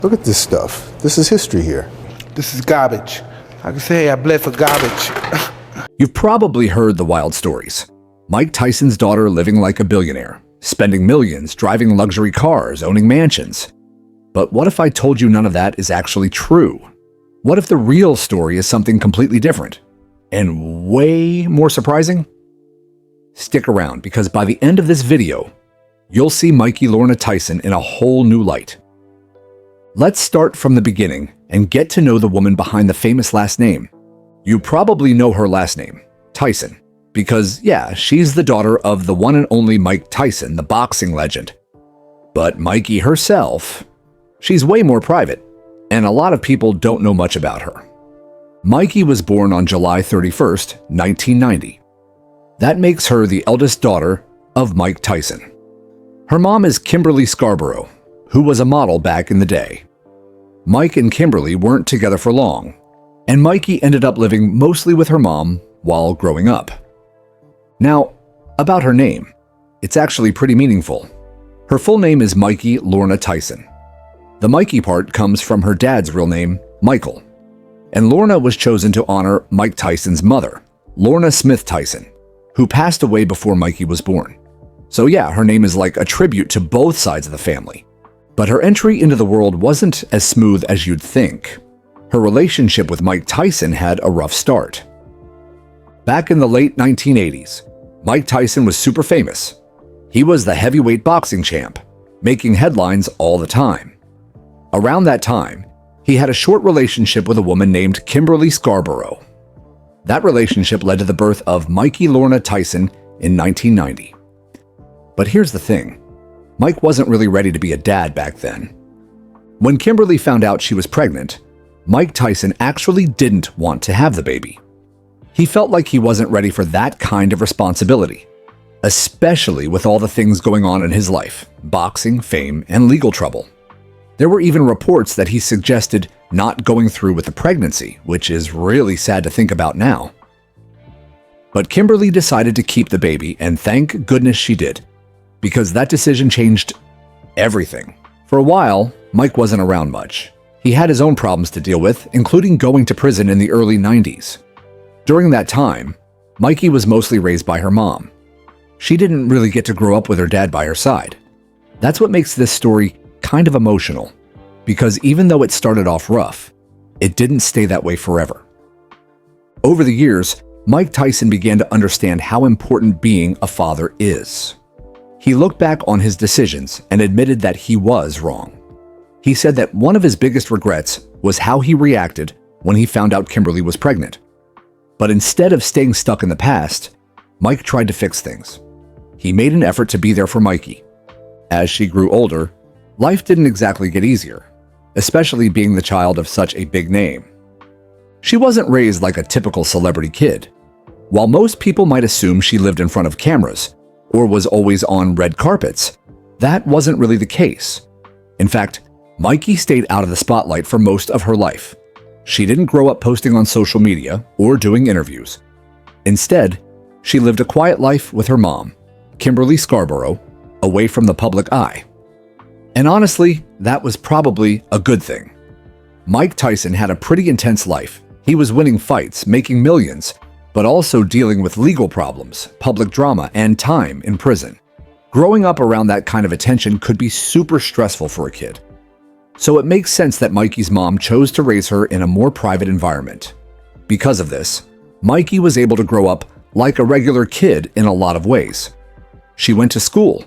Look at this stuff. This is history here. This is garbage. I can say I bled for garbage. You've probably heard the wild stories. Mike Tyson's daughter living like a billionaire, spending millions, driving luxury cars, owning mansions. But what if I told you none of that is actually true? What if the real story is something completely different and way more surprising? Stick around, because by the end of this video, you'll see Mikey Lorna Tyson in a whole new light. Let's start from the beginning and get to know the woman behind the famous last name. You probably know her last name, Tyson, because yeah, she's the daughter of the one and only Mike Tyson, the boxing legend. But Mikey herself, she's way more private, and a lot of people don't know much about her. Mikey was born on July 31st, 1990. That makes her the eldest daughter of Mike Tyson. Her mom is Kimberly Scarborough, who was a model back in the day. Mike and Kimberly weren't together for long, and Mikey ended up living mostly with her mom while growing up. Now, about her name, it's actually pretty meaningful. Her full name is Mikey Lorna Tyson. The Mikey part comes from her dad's real name, Michael, and Lorna was chosen to honor Mike Tyson's mother, Lorna Smith Tyson, who passed away before Mikey was born. So yeah, her name is like a tribute to both sides of the family. But her entry into the world wasn't as smooth as you'd think. Her relationship with Mike Tyson had a rough start. Back in the late 1980s, Mike Tyson was super famous. He was the heavyweight boxing champ, making headlines all the time. Around that time, he had a short relationship with a woman named Kimberly Scarborough. That relationship led to the birth of Mikey Lorna Tyson in 1990. But here's the thing. Mike wasn't really ready to be a dad back then. When Kimberly found out she was pregnant, Mike Tyson actually didn't want to have the baby. He felt like he wasn't ready for that kind of responsibility, especially with all the things going on in his life, boxing, fame, and legal trouble. There were even reports that he suggested not going through with the pregnancy, which is really sad to think about now. But Kimberly decided to keep the baby, and thank goodness she did, because that decision changed everything. For a while, Mike wasn't around much. He had his own problems to deal with, including going to prison in the early 90s. During that time, Mikey was mostly raised by her mom. She didn't really get to grow up with her dad by her side. That's what makes this story kind of emotional, because even though it started off rough, it didn't stay that way forever. Over the years, Mike Tyson began to understand how important being a father is. He looked back on his decisions and admitted that he was wrong. He said that one of his biggest regrets was how he reacted when he found out Kimberly was pregnant. But instead of staying stuck in the past, Mike tried to fix things. He made an effort to be there for Mikey. As she grew older, life didn't exactly get easier, especially being the child of such a big name. She wasn't raised like a typical celebrity kid. While most people might assume she lived in front of cameras or was always on red carpets, that wasn't really the case. In fact, Mikey stayed out of the spotlight for most of her life. She didn't grow up posting on social media or doing interviews. Instead, she lived a quiet life with her mom, Kimberly Scarborough, away from the public eye. And honestly, that was probably a good thing. Mike Tyson had a pretty intense life. He was winning fights, making millions, but also dealing with legal problems, public drama, and time in prison. Growing up around that kind of attention could be super stressful for a kid. So it makes sense that Mikey's mom chose to raise her in a more private environment. Because of this, Mikey was able to grow up like a regular kid in a lot of ways. She went to school,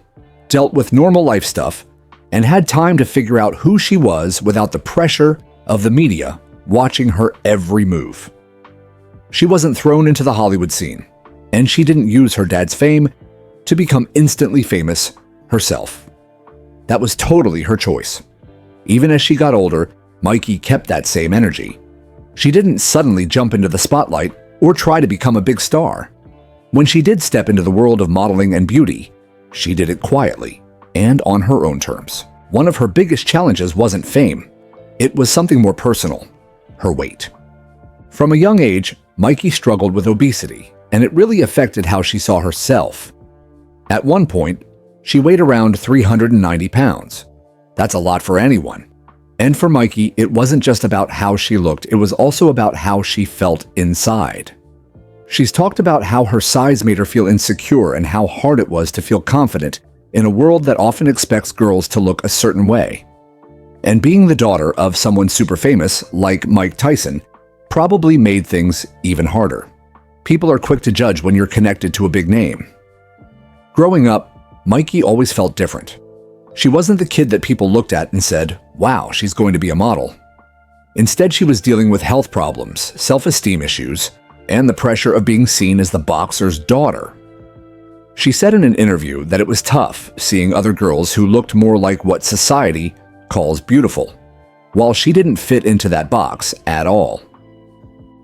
dealt with normal life stuff, and had time to figure out who she was without the pressure of the media watching her every move. She wasn't thrown into the Hollywood scene, and she didn't use her dad's fame to become instantly famous herself. That was totally her choice. Even as she got older, Mikey kept that same energy. She didn't suddenly jump into the spotlight or try to become a big star. When she did step into the world of modeling and beauty, she did it quietly and on her own terms. One of her biggest challenges wasn't fame. It was something more personal, her weight. From a young age, Mikey struggled with obesity, and it really affected how she saw herself. At one point, she weighed around 390 pounds. That's a lot for anyone. And for Mikey, it wasn't just about how she looked, it was also about how she felt inside. She's talked about how her size made her feel insecure and how hard it was to feel confident in a world that often expects girls to look a certain way. And being the daughter of someone super famous, like Mike Tyson, probably made things even harder. People are quick to judge when you're connected to a big name. Growing up, Mikey always felt different. She wasn't the kid that people looked at and said, "Wow, she's going to be a model." Instead, she was dealing with health problems, self-esteem issues, and the pressure of being seen as the boxer's daughter. She said in an interview that it was tough seeing other girls who looked more like what society calls beautiful, while she didn't fit into that box at all.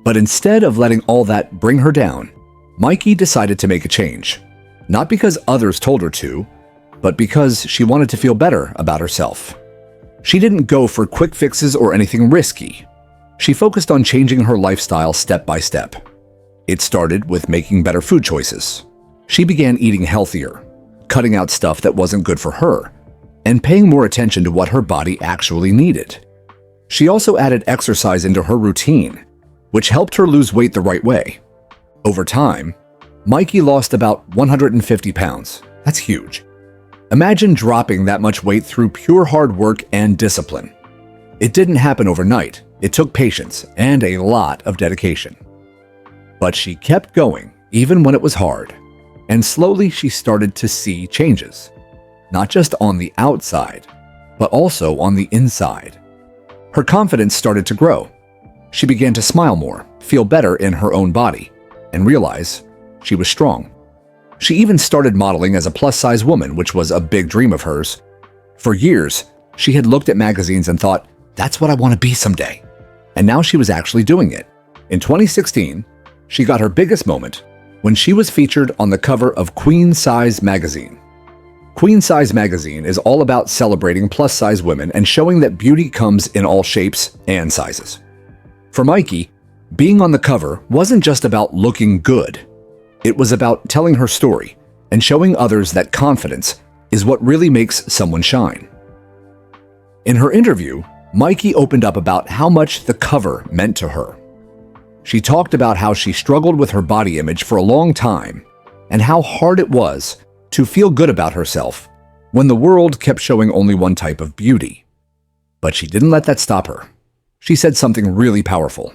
But instead of letting all that bring her down, Mikey decided to make a change. Not because others told her to, but because she wanted to feel better about herself. She didn't go for quick fixes or anything risky. She focused on changing her lifestyle step by step. It started with making better food choices. She began eating healthier, cutting out stuff that wasn't good for her, and paying more attention to what her body actually needed. She also added exercise into her routine, which helped her lose weight the right way. Over time, Mikey lost about 150 pounds. That's huge. Imagine dropping that much weight through pure hard work and discipline. It didn't happen overnight. It took patience and a lot of dedication. But she kept going, even when it was hard. And slowly she started to see changes. Not just on the outside, but also on the inside. Her confidence started to grow. She began to smile more, feel better in her own body, and realize she was strong. She even started modeling as a plus-size woman, which was a big dream of hers. For years, she had looked at magazines and thought, "That's what I want to be someday." And now she was actually doing it. In 2016, she got her biggest moment when she was featured on the cover of Queen Size magazine. Queen Size magazine is all about celebrating plus-size women and showing that beauty comes in all shapes and sizes. For Mikey, being on the cover wasn't just about looking good. It was about telling her story and showing others that confidence is what really makes someone shine. In her interview, Mikey opened up about how much the cover meant to her. She talked about how she struggled with her body image for a long time and how hard it was to feel good about herself when the world kept showing only one type of beauty. But she didn't let that stop her. She said something really powerful.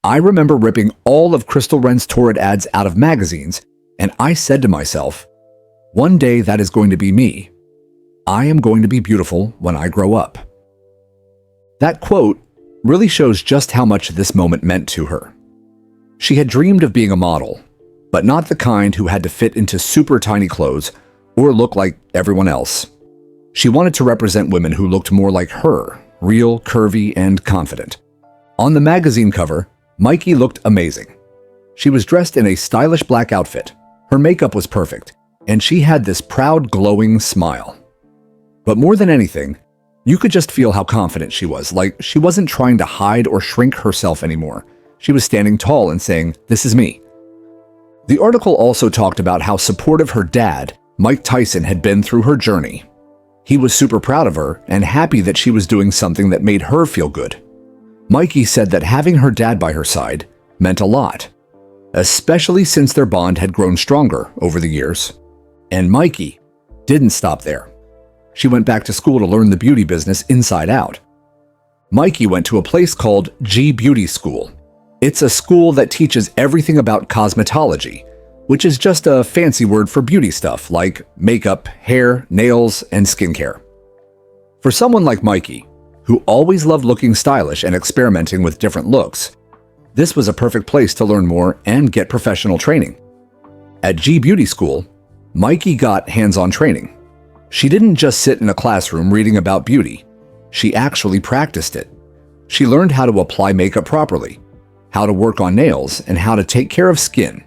"I remember ripping all of Crystal Wren's Torrid ads out of magazines, and I said to myself, one day that is going to be me. I am going to be beautiful when I grow up." That quote really shows just how much this moment meant to her. She had dreamed of being a model, but not the kind who had to fit into super tiny clothes or look like everyone else. She wanted to represent women who looked more like her, real, curvy, and confident. On the magazine cover, Mikey looked amazing. She was dressed in a stylish black outfit. Her makeup was perfect, and she had this proud, glowing smile. But more than anything, you could just feel how confident she was, like she wasn't trying to hide or shrink herself anymore. She was standing tall and saying, "This is me." The article also talked about how supportive her dad, Mike Tyson, had been through her journey. He was super proud of her and happy that she was doing something that made her feel good. Mikey said that having her dad by her side meant a lot, especially since their bond had grown stronger over the years. And Mikey didn't stop there. She went back to school to learn the beauty business inside out. Mikey went to a place called G Beauty School. It's a school that teaches everything about cosmetology, which is just a fancy word for beauty stuff like makeup, hair, nails, and skincare. For someone like Mikey, who always loved looking stylish and experimenting with different looks, this was a perfect place to learn more and get professional training. At G Beauty School, Mikey got hands-on training. She didn't just sit in a classroom reading about beauty. She actually practiced it. She learned how to apply makeup properly, how to work on nails, and how to take care of skin.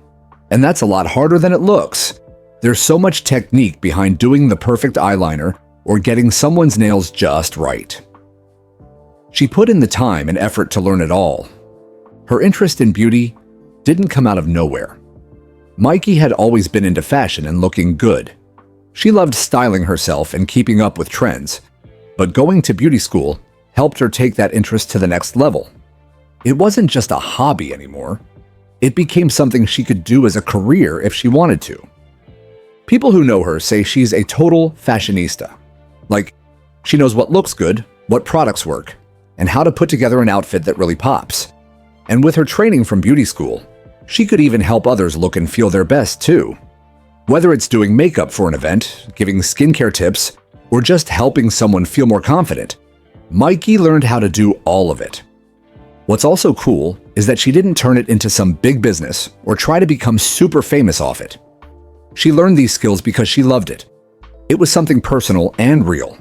And that's a lot harder than it looks. There's so much technique behind doing the perfect eyeliner or getting someone's nails just right. She put in the time and effort to learn it all. Her interest in beauty didn't come out of nowhere. Mikey had always been into fashion and looking good. She loved styling herself and keeping up with trends, but going to beauty school helped her take that interest to the next level. It wasn't just a hobby anymore. It became something she could do as a career if she wanted to. People who know her say she's a total fashionista. Like, she knows what looks good, what products work, and how to put together an outfit that really pops. And with her training from beauty school, she could even help others look and feel their best too. Whether it's doing makeup for an event, giving skincare tips, or just helping someone feel more confident, Mikey learned how to do all of it. What's also cool is that she didn't turn it into some big business or try to become super famous off it. She learned these skills because she loved it. It was something personal and real,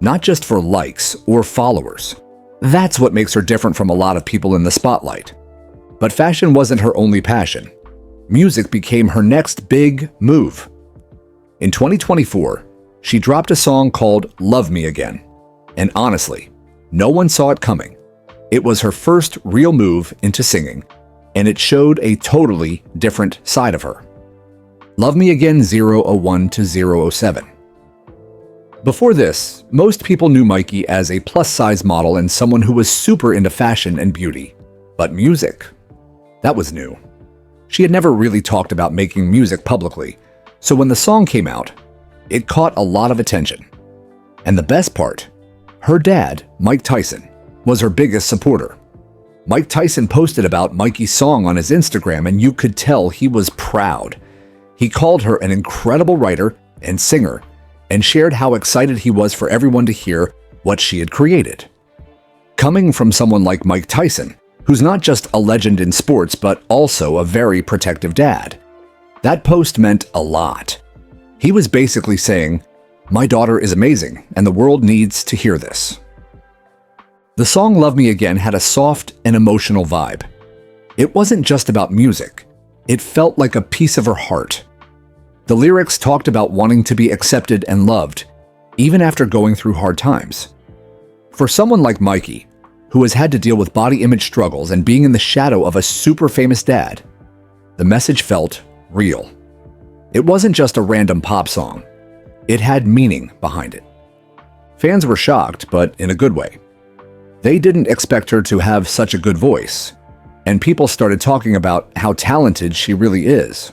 not just for likes or followers. That's what makes her different from a lot of people in the spotlight. But fashion wasn't her only passion. Music became her next big move. In 2024, she dropped a song called Love Me Again. And honestly, no one saw it coming. It was her first real move into singing, and it showed a totally different side of her. Love Me Again 001 to 007. Before this, most people knew Mikey as a plus-size model and someone who was super into fashion and beauty. But music, that was new. She had never really talked about making music publicly, so when the song came out, it caught a lot of attention. And the best part, her dad, Mike Tyson, was her biggest supporter. Mike Tyson posted about Mikey's song on his Instagram, and you could tell he was proud. He called her an incredible writer and singer, and shared how excited he was for everyone to hear what she had created. Coming from someone like Mike Tyson, who's not just a legend in sports, but also a very protective dad, that post meant a lot. He was basically saying, "My daughter is amazing, and the world needs to hear this." The song Love Me Again had a soft and emotional vibe. It wasn't just about music. It felt like a piece of her heart. The lyrics talked about wanting to be accepted and loved, even after going through hard times. For someone like Mikey, who has had to deal with body image struggles and being in the shadow of a super famous dad, the message felt real. It wasn't just a random pop song. It had meaning behind it. Fans were shocked, but in a good way. They didn't expect her to have such a good voice, and people started talking about how talented she really is.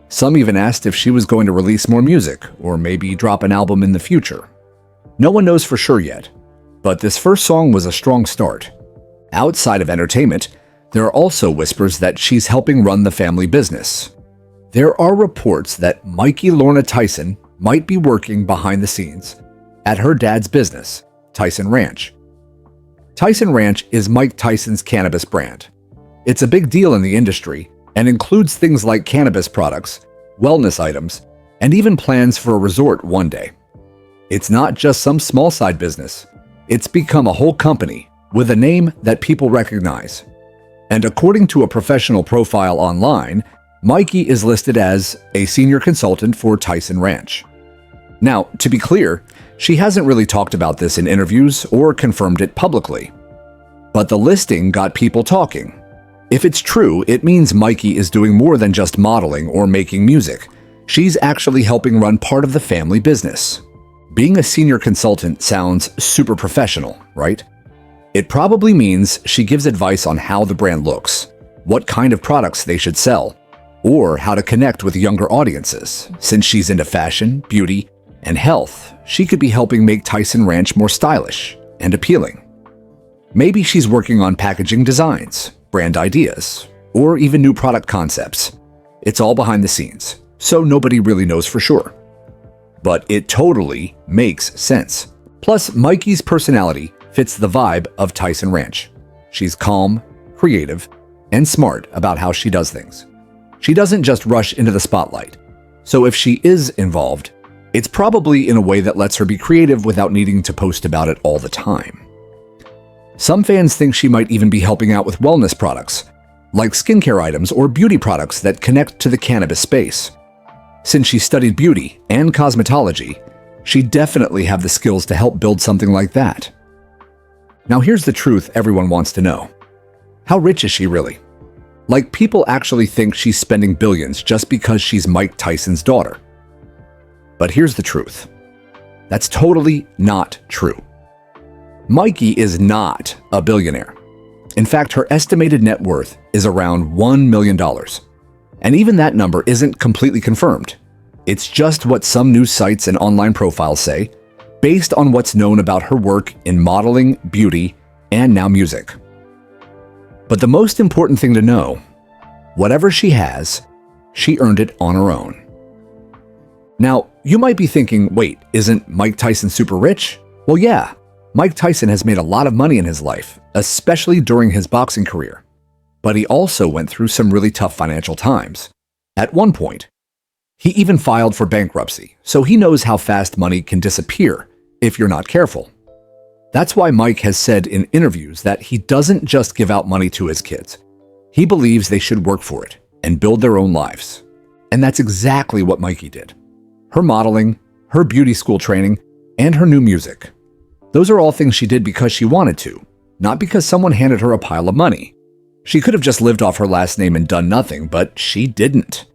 Some even asked if she was going to release more music or maybe drop an album in the future. No one knows for sure yet, but this first song was a strong start. Outside of entertainment, there are also whispers that she's helping run the family business. There are reports that Mikey Lorna Tyson might be working behind the scenes at her dad's business, Tyson Ranch. Tyson Ranch is Mike Tyson's cannabis brand. It's a big deal in the industry and includes things like cannabis products, wellness items, and even plans for a resort one day. It's not just some small side business. It's become a whole company with a name that people recognize. And according to a professional profile online, Mikey is listed as a senior consultant for Tyson Ranch. Now, to be clear, she hasn't really talked about this in interviews or confirmed it publicly. But the listing got people talking. If it's true, it means Mikey is doing more than just modeling or making music. She's actually helping run part of the family business. Being a senior consultant sounds super professional, right? It probably means she gives advice on how the brand looks, what kind of products they should sell, or how to connect with younger audiences. Since she's into fashion, beauty, and health, she could be helping make Tyson Ranch more stylish and appealing. Maybe she's working on packaging designs, brand ideas, or even new product concepts. It's all behind the scenes, so nobody really knows for sure. But it totally makes sense. Plus, Mikey's personality fits the vibe of Tyson Ranch. She's calm, creative, and smart about how she does things. She doesn't just rush into the spotlight. So if she is involved, it's probably in a way that lets her be creative without needing to post about it all the time. Some fans think she might even be helping out with wellness products, like skincare items or beauty products that connect to the cannabis space. Since she studied beauty and cosmetology, she'd definitely have the skills to help build something like that. Now here's the truth everyone wants to know. How rich is she really? Like, people actually think she's spending billions just because she's Mike Tyson's daughter. But here's the truth. That's totally not true. Mikey is not a billionaire. In fact, her estimated net worth is around $1 million. And even that number isn't completely confirmed. It's just what some news sites and online profiles say, based on what's known about her work in modeling, beauty, and now music. But the most important thing to know, whatever she has, she earned it on her own. Now, you might be thinking, wait, isn't Mike Tyson super rich? Well, yeah, Mike Tyson has made a lot of money in his life, especially during his boxing career. But he also went through some really tough financial times. At one point, he even filed for bankruptcy, so he knows how fast money can disappear if you're not careful. That's why Mike has said in interviews that he doesn't just give out money to his kids. He believes they should work for it and build their own lives. And that's exactly what Mikey did. Her modeling, her beauty school training, and her new music. Those are all things she did because she wanted to, not because someone handed her a pile of money. She could have just lived off her last name and done nothing, but she didn't.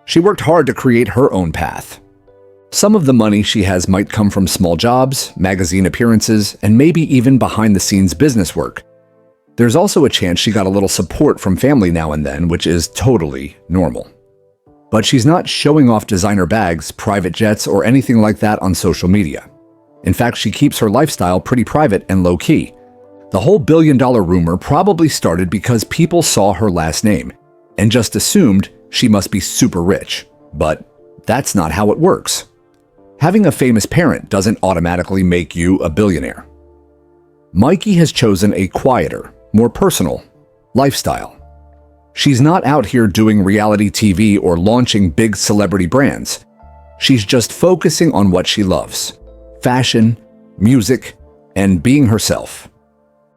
She worked hard to create her own path. Some of the money she has might come from small jobs, magazine appearances, and maybe even behind-the-scenes business work. There's also a chance she got a little support from family now and then, which is totally normal. But she's not showing off designer bags, private jets, or anything like that on social media. In fact, she keeps her lifestyle pretty private and low-key. The whole billion-dollar rumor probably started because people saw her last name and just assumed she must be super rich. But that's not how it works. Having a famous parent doesn't automatically make you a billionaire. Mikey has chosen a quieter, more personal lifestyle. She's not out here doing reality TV or launching big celebrity brands. She's just focusing on what she loves: fashion, music, and being herself.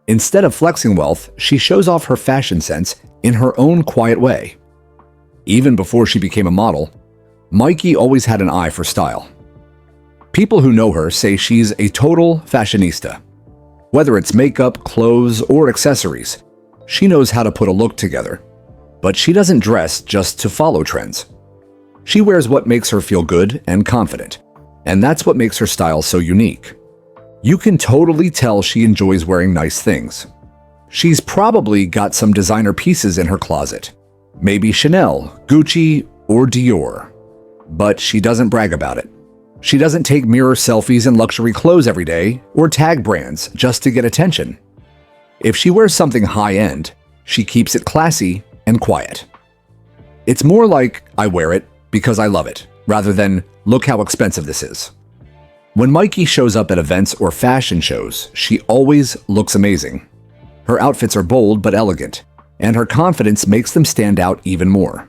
Instead of flexing wealth, she shows off her fashion sense in her own quiet way. Even before she became a model, Mikey always had an eye for style. People who know her say she's a total fashionista. Whether it's makeup, clothes, or accessories, she knows how to put a look together. But she doesn't dress just to follow trends. She wears what makes her feel good and confident, and that's what makes her style so unique. You can totally tell she enjoys wearing nice things. She's probably got some designer pieces in her closet, maybe Chanel, Gucci, or Dior. But she doesn't brag about it. She doesn't take mirror selfies in luxury clothes every day or tag brands just to get attention. If she wears something high-end, she keeps it classy and quiet. It's more like, I wear it because I love it, rather than, look how expensive this is. When Mikey shows up at events or fashion shows, she always looks amazing. Her outfits are bold but elegant, and her confidence makes them stand out even more.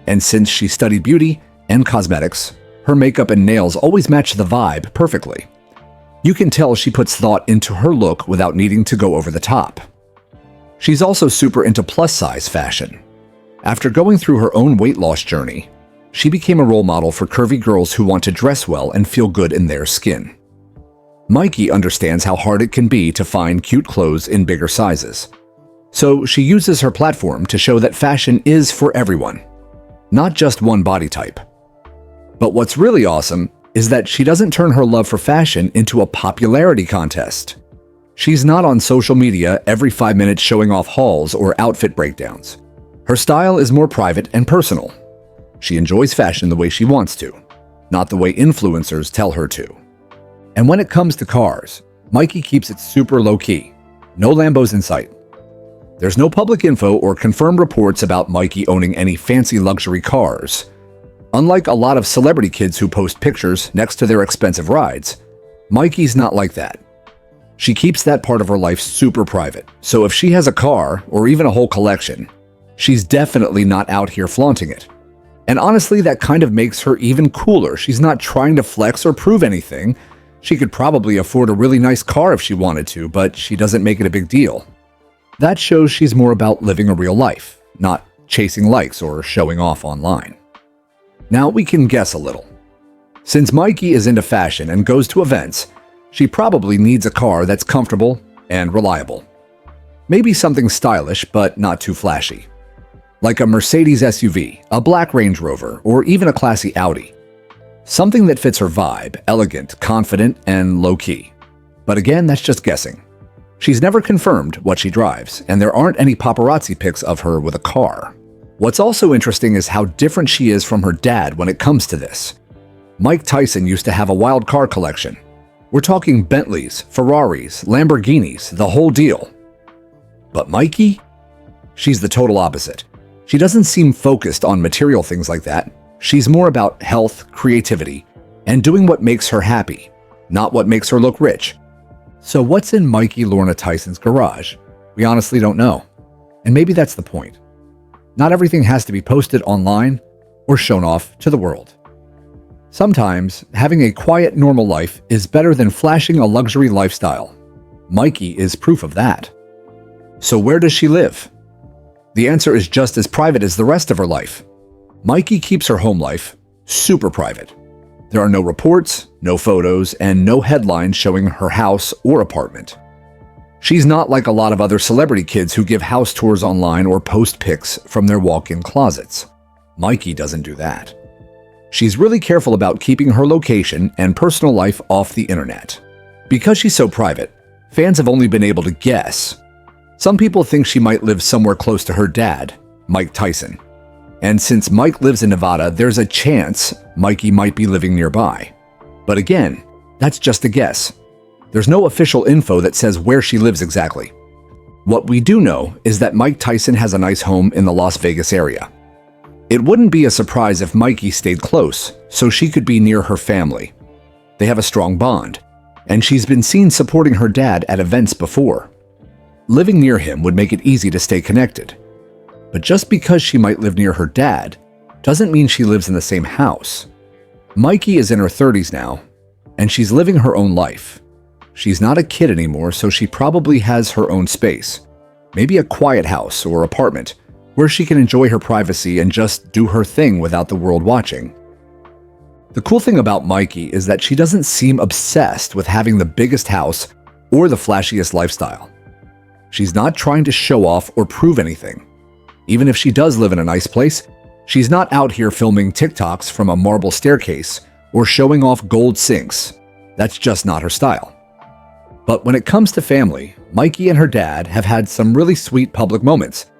And since she studied beauty and cosmetics, her makeup and nails always match the vibe perfectly. You can tell she puts thought into her look without needing to go over the top. She's also super into plus-size fashion. After going through her own weight loss journey, she became a role model for curvy girls who want to dress well and feel good in their skin. Mikey understands how hard it can be to find cute clothes in bigger sizes. So she uses her platform to show that fashion is for everyone, not just one body type. But what's really awesome is that she doesn't turn her love for fashion into a popularity contest. She's not on social media every 5 minutes showing off hauls or outfit breakdowns. Her style is more private and personal. She enjoys fashion the way she wants to, not the way influencers tell her to. And when it comes to cars, Mikey keeps it super low-key. No Lambos in sight. There's no public info or confirmed reports about Mikey owning any fancy luxury cars. Unlike a lot of celebrity kids who post pictures next to their expensive rides, Mikey's not like that. She keeps that part of her life super private, so if she has a car or even a whole collection, she's definitely not out here flaunting it. And honestly, that kind of makes her even cooler. She's not trying to flex or prove anything. She could probably afford a really nice car if she wanted to, but she doesn't make it a big deal. That shows she's more about living a real life, not chasing likes or showing off online. Now we can guess a little. Since Mikey is into fashion and goes to events, she probably needs a car that's comfortable and reliable. Maybe something stylish but not too flashy. Like a Mercedes SUV, a black Range Rover, or even a classy Audi. Something that fits her vibe, elegant, confident, and low-key. But again, that's just guessing. She's never confirmed what she drives, and there aren't any paparazzi pics of her with a car. What's also interesting is how different she is from her dad when it comes to this. Mike Tyson used to have a wild car collection. We're talking Bentleys, Ferraris, Lamborghinis, the whole deal. But Mikey? She's the total opposite. She doesn't seem focused on material things like that. She's more about health, creativity, and doing what makes her happy, not what makes her look rich. So what's in Mikey Lorna Tyson's garage? We honestly don't know. And maybe that's the point. Not everything has to be posted online or shown off to the world. Sometimes, having a quiet, normal life is better than flashing a luxury lifestyle. Mikey is proof of that. So where does she live? The answer is just as private as the rest of her life. Mikey keeps her home life super private. There are no reports, no photos, and no headlines showing her house or apartment. She's not like a lot of other celebrity kids who give house tours online or post pics from their walk-in closets. Mikey doesn't do that. She's really careful about keeping her location and personal life off the internet. Because she's so private, fans have only been able to guess. Some people think she might live somewhere close to her dad, Mike Tyson. And since Mike lives in Nevada, there's a chance Mikey might be living nearby. But again, that's just a guess. There's no official info that says where she lives exactly. What we do know is that Mike Tyson has a nice home in the Las Vegas area. It wouldn't be a surprise if Mikey stayed close, so she could be near her family. They have a strong bond, and she's been seen supporting her dad at events before. Living near him would make it easy to stay connected. But just because she might live near her dad doesn't mean she lives in the same house. Mikey is in her 30s now, and she's living her own life. She's not a kid anymore, so she probably has her own space. Maybe a quiet house or apartment where she can enjoy her privacy and just do her thing without the world watching. The cool thing about Mikey is that she doesn't seem obsessed with having the biggest house or the flashiest lifestyle. She's not trying to show off or prove anything. Even if she does live in a nice place, she's not out here filming TikToks from a marble staircase or showing off gold sinks. That's just not her style. But when it comes to family, Mikey and her dad have had some really sweet public moments.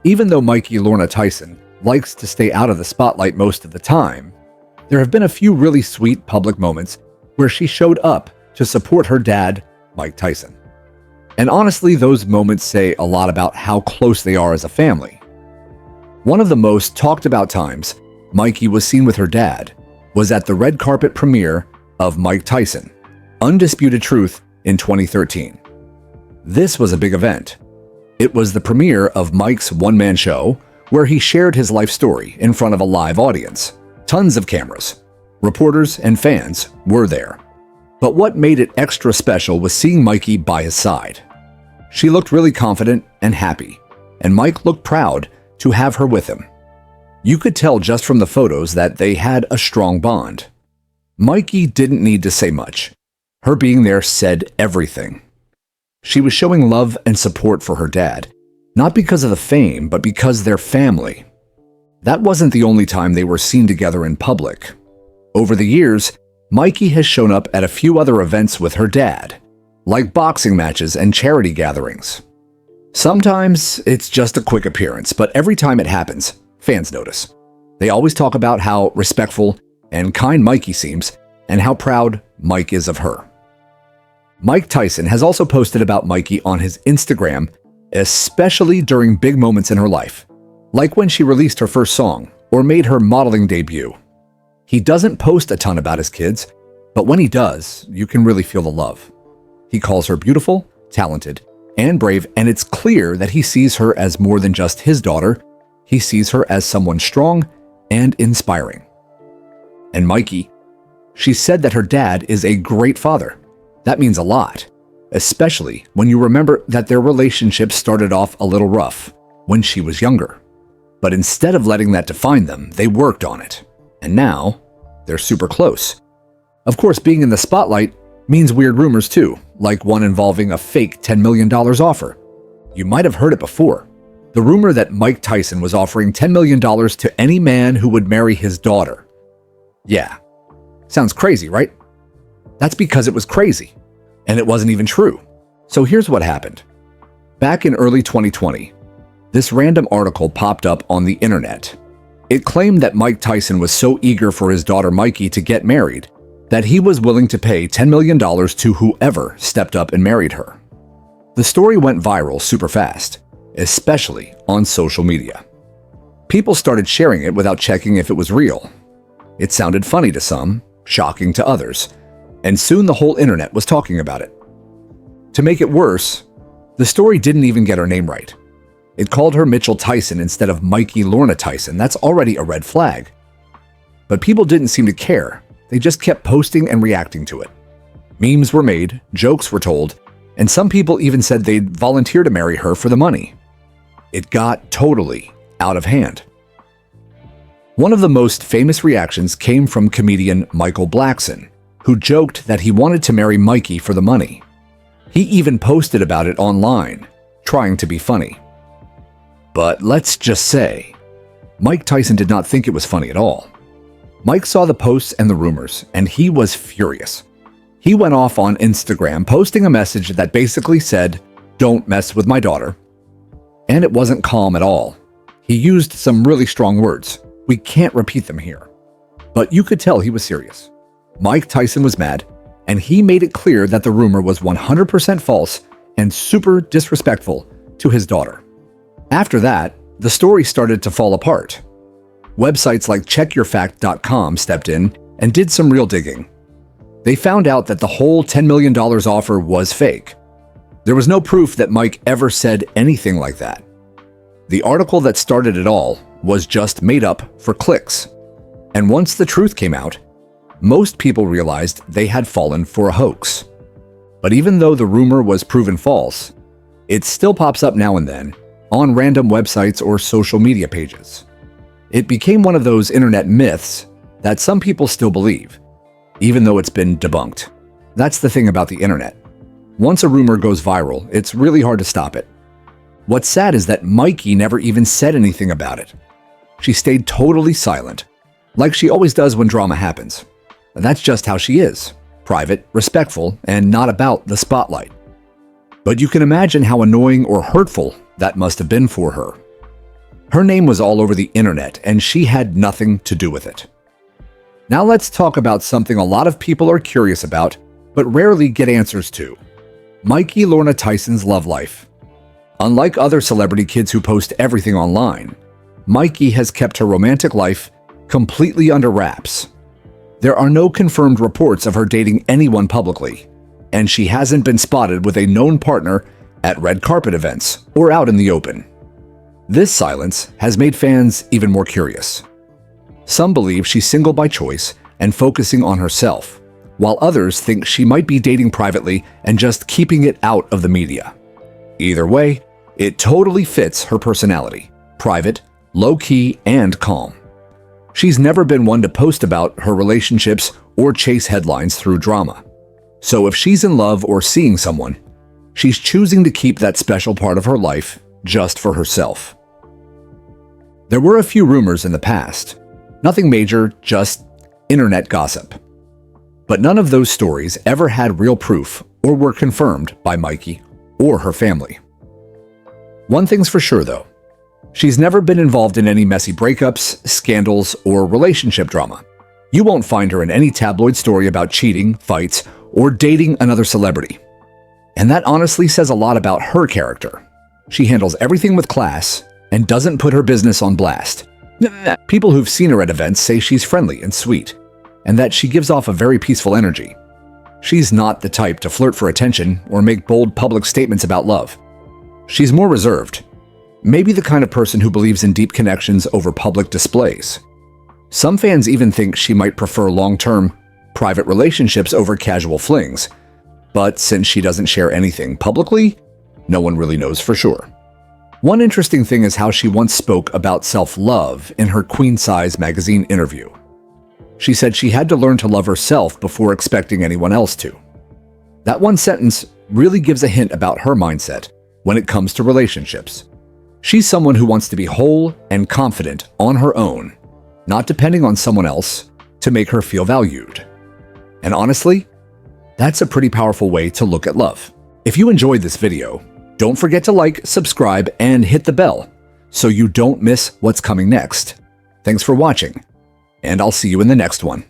Even though Mikey Lorna Tyson likes to stay out of the spotlight most of the time, there have been a few really sweet public moments where she showed up to support her dad, Mike Tyson. And honestly, those moments say a lot about how close they are as a family. One of the most talked about times Mikey was seen with her dad was at the red carpet premiere of Mike Tyson, Undisputed Truth in 2013. This was a big event. It was the premiere of Mike's one-man show where he shared his life story in front of a live audience. Tons of cameras, reporters, and fans were there. But what made it extra special was seeing Mikey by his side. She looked really confident and happy, and Mike looked proud to have her with him. You could tell just from the photos that they had a strong bond. Mikey didn't need to say much. Her being there said everything. She was showing love and support for her dad, not because of the fame, but because they're family. That wasn't the only time they were seen together in public. Over the years, Mikey has shown up at a few other events with her dad, like boxing matches and charity gatherings. Sometimes it's just a quick appearance, but every time it happens, fans notice. They always talk about how respectful and kind Mikey seems and how proud Mike is of her. Mike Tyson has also posted about Mikey on his Instagram, especially during big moments in her life, like when she released her first song or made her modeling debut. He doesn't post a ton about his kids, but when he does, you can really feel the love. He calls her beautiful, talented, and brave, and it's clear that he sees her as more than just his daughter. He sees her as someone strong and inspiring. And Mikey, she said that her dad is a great father. That means a lot, especially when you remember that their relationship started off a little rough when she was younger. But instead of letting that define them, they worked on it. And now, they're super close. Of course, being in the spotlight means weird rumors too, like one involving a fake $10 million offer. You might have heard it before. The rumor that Mike Tyson was offering $10 million to any man who would marry his daughter. Yeah, sounds crazy, right? That's because it was crazy, and it wasn't even true. So here's what happened. Back in early 2020, this random article popped up on the internet. It claimed that Mike Tyson was so eager for his daughter Mikey to get married that he was willing to pay $10 million to whoever stepped up and married her. The story went viral super fast, especially on social media. People started sharing it without checking if it was real. It sounded funny to some, shocking to others, and soon the whole internet was talking about it. To make it worse, the story didn't even get her name right. It called her Mitchell Tyson instead of Mikey Lorna Tyson. That's already a red flag. But people didn't seem to care. They just kept posting and reacting to it. Memes were made, jokes were told, and some people even said they'd volunteer to marry her for the money. It got totally out of hand. One of the most famous reactions came from comedian Michael Blackson, who joked that he wanted to marry Mikey for the money. He even posted about it online, trying to be funny. But let's just say, Mike Tyson did not think it was funny at all. Mike saw the posts and the rumors, and he was furious. He went off on Instagram, posting a message that basically said, "Don't mess with my daughter." And it wasn't calm at all. He used some really strong words. We can't repeat them here. But you could tell he was serious. Mike Tyson was mad, and he made it clear that the rumor was 100% false and super disrespectful to his daughter. After that, the story started to fall apart. Websites like checkyourfact.com stepped in and did some real digging. They found out that the whole $10 million offer was fake. There was no proof that Mike ever said anything like that. The article that started it all was just made up for clicks. And once the truth came out, most people realized they had fallen for a hoax. But even though the rumor was proven false, it still pops up now and then on random websites or social media pages. It became one of those internet myths that some people still believe, even though it's been debunked. That's the thing about the internet. Once a rumor goes viral, it's really hard to stop it. What's sad is that Mikey never even said anything about it. She stayed totally silent, like she always does when drama happens. And that's just how she is, private, respectful, and not about the spotlight. But you can imagine how annoying or hurtful that must have been for her. Her name was all over the internet, and she had nothing to do with it. Now let's talk about something a lot of people are curious about, but rarely get answers to. Mikey Lorna Tyson's love life. Unlike other celebrity kids who post everything online, Mikey has kept her romantic life completely under wraps. There are no confirmed reports of her dating anyone publicly, and she hasn't been spotted with a known partner at red carpet events or out in the open. This silence has made fans even more curious. Some believe she's single by choice and focusing on herself, while others think she might be dating privately and just keeping it out of the media. Either way, it totally fits her personality: private, low-key, and calm. She's never been one to post about her relationships or chase headlines through drama. So if she's in love or seeing someone, she's choosing to keep that special part of her life just for herself. There were a few rumors in the past. Nothing major, just internet gossip. But none of those stories ever had real proof or were confirmed by Mikey or her family. One thing's for sure, though. She's never been involved in any messy breakups, scandals, or relationship drama. You won't find her in any tabloid story about cheating, fights, or dating another celebrity. And that honestly says a lot about her character. She handles everything with class and doesn't put her business on blast. People who've seen her at events say she's friendly and sweet, and that she gives off a very peaceful energy. She's not the type to flirt for attention or make bold public statements about love. She's more reserved, maybe the kind of person who believes in deep connections over public displays. Some fans even think she might prefer long-term, private relationships over casual flings. But since she doesn't share anything publicly, no one really knows for sure. One interesting thing is how she once spoke about self-love in her Queen Size magazine interview. She said she had to learn to love herself before expecting anyone else to. That one sentence really gives a hint about her mindset when it comes to relationships. She's someone who wants to be whole and confident on her own, not depending on someone else to make her feel valued. And honestly, that's a pretty powerful way to look at love. If you enjoyed this video, don't forget to like, subscribe, and hit the bell so you don't miss what's coming next. Thanks for watching, and I'll see you in the next one.